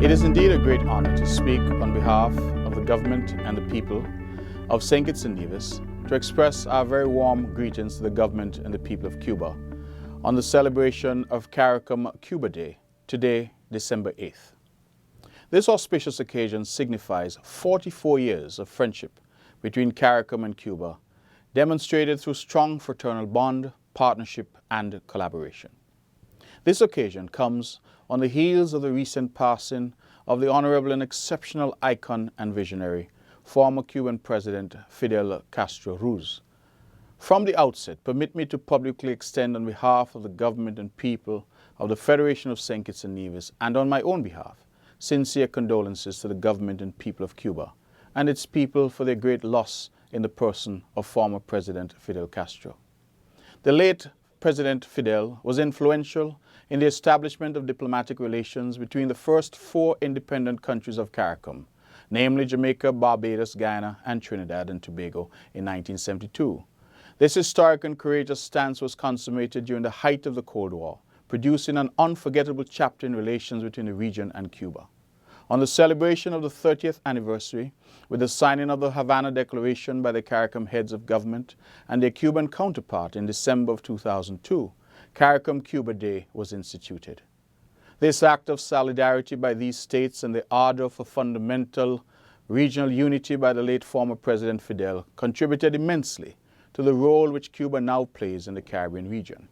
It is indeed a great honor to speak on behalf of the government and the people of St. Kitts and Nevis to express our very warm greetings to the government and the people of Cuba on the celebration of CARICOM Cuba Day, today, December 8th. This auspicious occasion signifies 44 years of friendship between CARICOM and Cuba, demonstrated through strong fraternal bond, partnership, and collaboration. This occasion comes on the heels of the recent passing of the honorable and exceptional icon and visionary, former Cuban President Fidel Castro Ruz. From the outset, permit me to publicly extend on behalf of the government and people of the Federation of St. Kitts and Nevis, and on my own behalf, sincere condolences to the government and people of Cuba and its people for their great loss in the person of former President Fidel Castro. The late President Fidel was influential in the establishment of diplomatic relations between the first 4 independent countries of CARICOM, namely Jamaica, Barbados, Guyana, and Trinidad and Tobago in 1972. This historic and courageous stance was consummated during the height of the Cold War, producing an unforgettable chapter in relations between the region and Cuba. On the celebration of the 30th anniversary, with the signing of the Havana Declaration by the CARICOM heads of government and their Cuban counterpart in December of 2002, CARICOM Cuba Day was instituted. This act of solidarity by these states and the ardor for fundamental regional unity by the late former President Fidel contributed immensely to the role which Cuba now plays in the Caribbean region.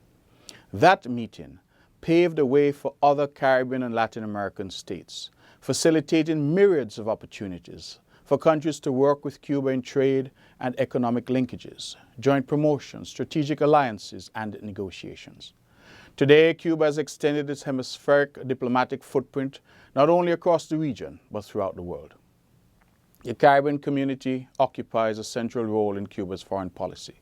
That meeting paved the way for other Caribbean and Latin American states, facilitating myriads of opportunities for countries to work with Cuba in trade and economic linkages, joint promotions, strategic alliances, and negotiations. Today, Cuba has extended its hemispheric diplomatic footprint not only across the region, but throughout the world. The Caribbean community occupies a central role in Cuba's foreign policy.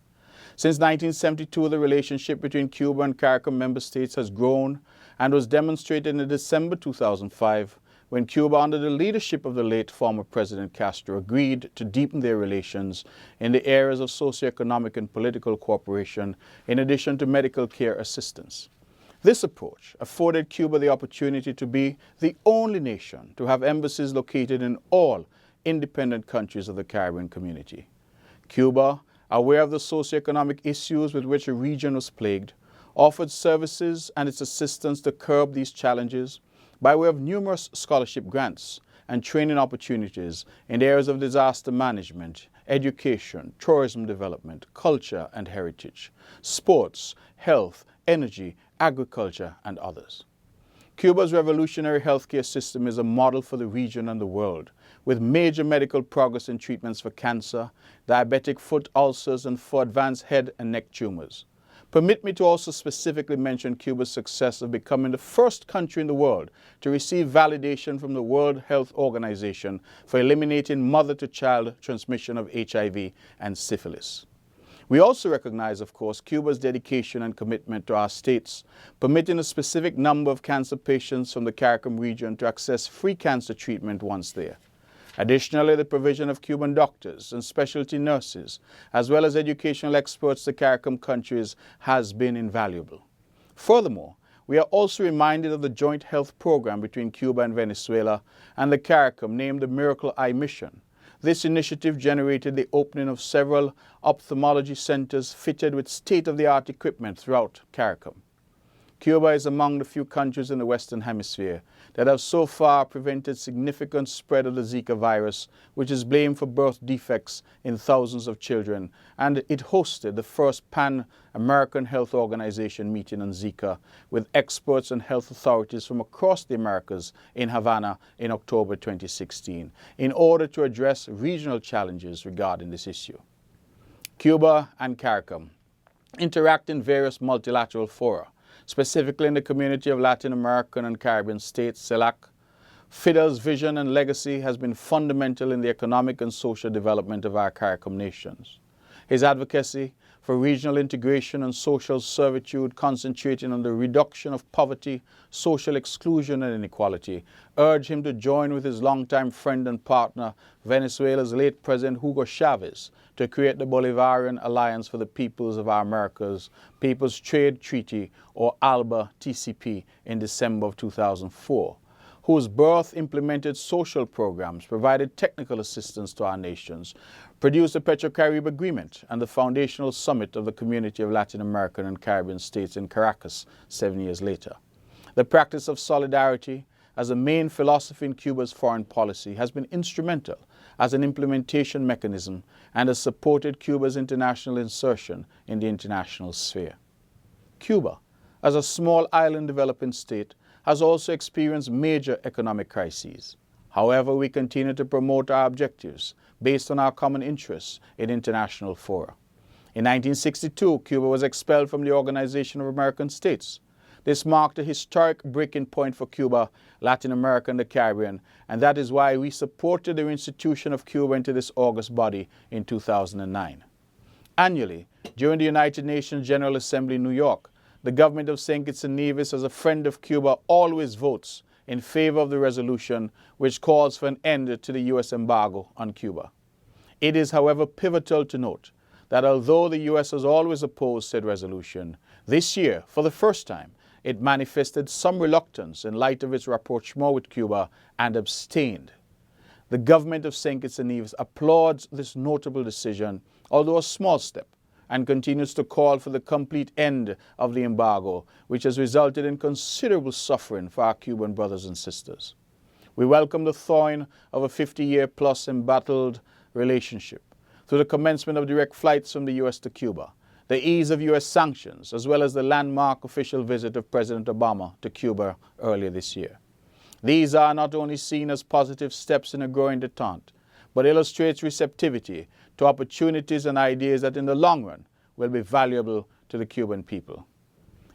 Since 1972, the relationship between Cuba and CARICOM member states has grown and was demonstrated in December 2005 when Cuba, under the leadership of the late former President Castro, agreed to deepen their relations in the areas of socioeconomic and political cooperation, in addition to medical care assistance. This approach afforded Cuba the opportunity to be the only nation to have embassies located in all independent countries of the Caribbean community. Cuba, aware of the socioeconomic issues with which the region was plagued, offered services and its assistance to curb these challenges by way of numerous scholarship grants and training opportunities in the areas of disaster management, education, tourism development, culture and heritage, sports, health, energy, agriculture, and others. Cuba's revolutionary healthcare system is a model for the region and the world, with major medical progress in treatments for cancer, diabetic foot ulcers, and for advanced head and neck tumors. Permit me to also specifically mention Cuba's success of becoming the first country in the world to receive validation from the World Health Organization for eliminating mother-to-child transmission of HIV and syphilis. We also recognize, of course, Cuba's dedication and commitment to our states, permitting a specific number of cancer patients from the CARICOM region to access free cancer treatment once there. Additionally, the provision of Cuban doctors and specialty nurses, as well as educational experts to CARICOM countries, has been invaluable. Furthermore, we are also reminded of the joint health program between Cuba and Venezuela and the CARICOM, named the Miracle Eye Mission. This initiative generated the opening of several ophthalmology centers fitted with state-of-the-art equipment throughout CARICOM. Cuba is among the few countries in the Western Hemisphere that have so far prevented significant spread of the Zika virus, which is blamed for birth defects in thousands of children, and it hosted the first Pan-American Health Organization meeting on Zika with experts and health authorities from across the Americas in Havana in October 2016, in order to address regional challenges regarding this issue. Cuba and CARICOM interact in various multilateral fora, specifically in the Community of Latin American and Caribbean States, CELAC, Fidel's vision and legacy has been fundamental in the economic and social development of our CARICOM nations. His advocacy for regional integration and social servitude, concentrating on the reduction of poverty, social exclusion and inequality, urged him to join with his longtime friend and partner, Venezuela's late President Hugo Chavez, to create the Bolivarian Alliance for the Peoples of our Americas, People's Trade Treaty, or ALBA TCP, in December of 2004. Whose birth implemented social programs, provided technical assistance to our nations, produced the Petro-Carib Agreement and the foundational summit of the Community of Latin American and Caribbean States in Caracas 7 years later. The practice of solidarity as a main philosophy in Cuba's foreign policy has been instrumental as an implementation mechanism and has supported Cuba's international insertion in the international sphere. Cuba, as a small island developing state, has also experienced major economic crises. However, we continue to promote our objectives based on our common interests in international fora. In 1962, Cuba was expelled from the Organization of American States. This marked a historic breaking point for Cuba, Latin America, and the Caribbean, and that is why we supported the institution of Cuba into this august body in 2009. Annually, during the United Nations General Assembly in New York, the government of St. Kitts and Nevis, as a friend of Cuba, always votes in favor of the resolution which calls for an end to the U.S. embargo on Cuba. It is, however, pivotal to note that although the U.S. has always opposed said resolution, this year, for the first time, it manifested some reluctance in light of its rapprochement with Cuba and abstained. The government of St. Kitts and Nevis applauds this notable decision, although a small step, and continues to call for the complete end of the embargo, which has resulted in considerable suffering for our Cuban brothers and sisters. We welcome the thawing of a 50-year-plus embattled relationship through the commencement of direct flights from the U.S. to Cuba, the ease of U.S. sanctions, as well as the landmark official visit of President Obama to Cuba earlier this year. These are not only seen as positive steps in a growing detente, but illustrates receptivity to opportunities and ideas that in the long run will be valuable to the Cuban people.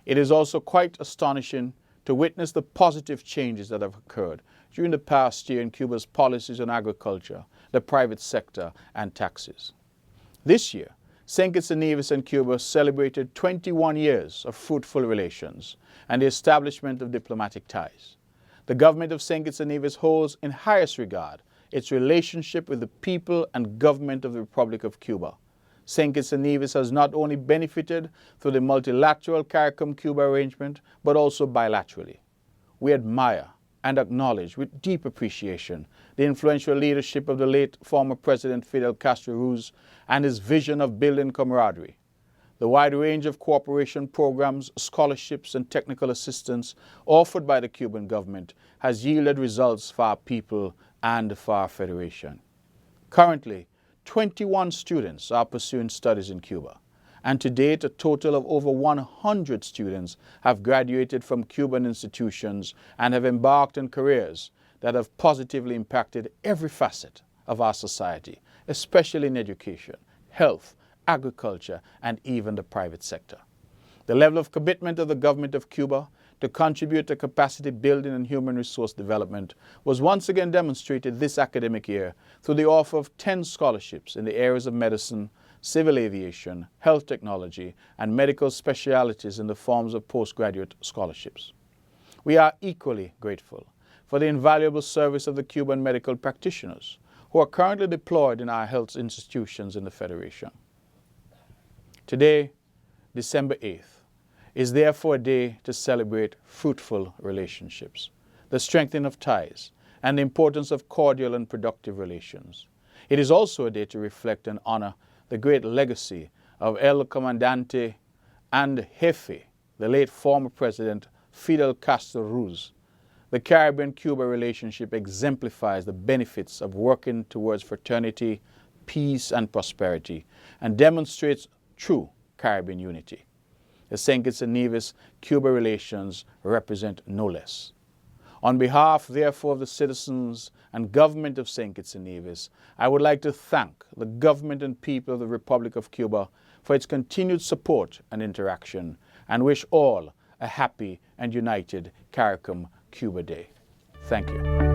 It is also quite astonishing to witness the positive changes that have occurred during the past year in Cuba's policies on agriculture, the private sector, and taxes. This year, St. Kitts and Nevis and Cuba celebrated 21 years of fruitful relations and the establishment of diplomatic ties. The government of St. Kitts and Nevis holds in highest regard its relationship with the people and government of the Republic of Cuba. St. Kitts and Nevis has not only benefited through the multilateral CARICOM-Cuba arrangement, but also bilaterally. We admire and acknowledge with deep appreciation the influential leadership of the late former President Fidel Castro Ruz and his vision of building camaraderie. The wide range of cooperation programs, scholarships, and technical assistance offered by the Cuban government has yielded results for our people and for our Federation. Currently, 21 students are pursuing studies in Cuba, and to date a total of over 100 students have graduated from Cuban institutions and have embarked on careers that have positively impacted every facet of our society, especially in education, health, agriculture, and even the private sector. The level of commitment of the government of Cuba to contribute to capacity building and human resource development was once again demonstrated this academic year through the offer of 10 scholarships in the areas of medicine, civil aviation, health technology, and medical specialties in the forms of postgraduate scholarships. We are equally grateful for the invaluable service of the Cuban medical practitioners who are currently deployed in our health institutions in the Federation. Today, December 8th, is therefore a day to celebrate fruitful relationships, the strengthening of ties, and the importance of cordial and productive relations. It is also a day to reflect and honor the great legacy of El Comandante and Jefe, the late former President Fidel Castro Ruz. The Caribbean-Cuba relationship exemplifies the benefits of working towards fraternity, peace, and prosperity, and demonstrates true Caribbean unity. The St. Kitts and Nevis-Cuba relations represent no less. On behalf, therefore, of the citizens and government of St. Kitts and Nevis, I would like to thank the government and people of the Republic of Cuba for its continued support and interaction, and wish all a happy and united CARICOM Cuba Day. Thank you.